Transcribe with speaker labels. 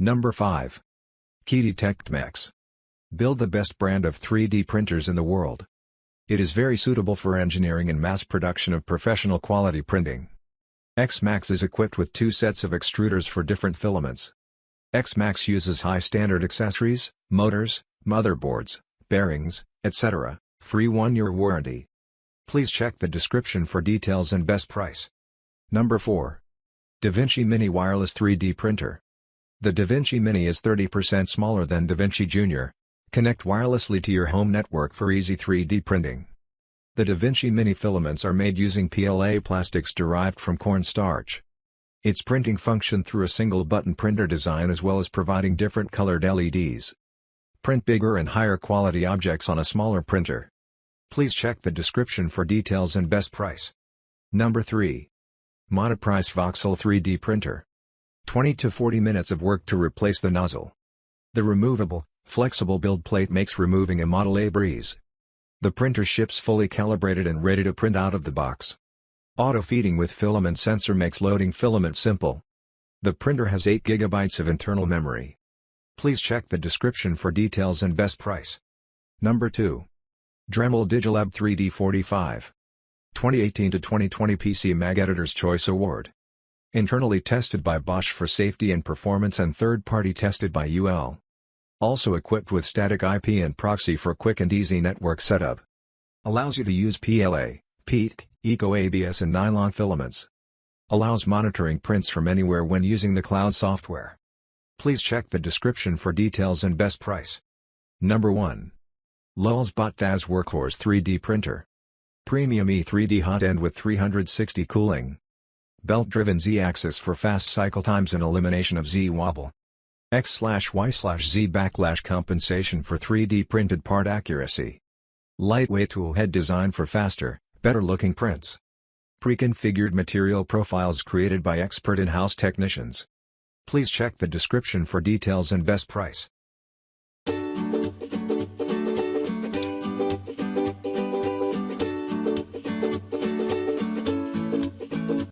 Speaker 1: Number 5. Key Techmax. Build the best brand of 3D printers in the world. It is very suitable for engineering and mass production of professional quality printing. X-Max is equipped with 2 sets of extruders for different filaments. X-Max uses high-standard accessories, motors, motherboards, bearings, etc., free 1-year warranty. Please check the description for details and best price. Number 4. DaVinci Mini Wireless 3D Printer. The DaVinci Mini is 30% smaller than DaVinci Junior. Connect wirelessly to your home network for easy 3D printing. The DaVinci Mini filaments are made using PLA plastics derived from cornstarch. Its printing function through a single button printer design as well as providing different colored LEDs. Print bigger and higher quality objects on a smaller printer. Please check the description for details and best price. Number 3. Monoprice Voxel 3D Printer. 20 to 40 minutes of work to replace the nozzle. The removable, flexible build plate makes removing a model a breeze. The printer ships fully calibrated and ready to print out of the box. Auto-feeding with filament sensor makes loading filament simple. The printer has 8 GB of internal memory. Please check the description for details and best price. Number 2. Dremel Digilab 3D 45. 2018 to 2020 PC Mag Editor's Choice Award. Internally tested by Bosch for safety and performance and third-party tested by UL. Also equipped with static IP and proxy for quick and easy network setup. Allows you to use PLA, PEEK, Eco ABS and nylon filaments. Allows monitoring prints from anywhere when using the cloud software. Please check the description for details and best price. Number 1. Lulz BotDAZ Workhorse 3D Printer. Premium E3D hot end with 360 cooling. Belt-driven Z-axis for fast cycle times and elimination of Z-wobble. X/Y/Z backlash compensation for 3D printed part accuracy. Lightweight tool head designed for faster, better-looking prints. Pre-configured material profiles created by expert in-house technicians. Please check the description for details and best price.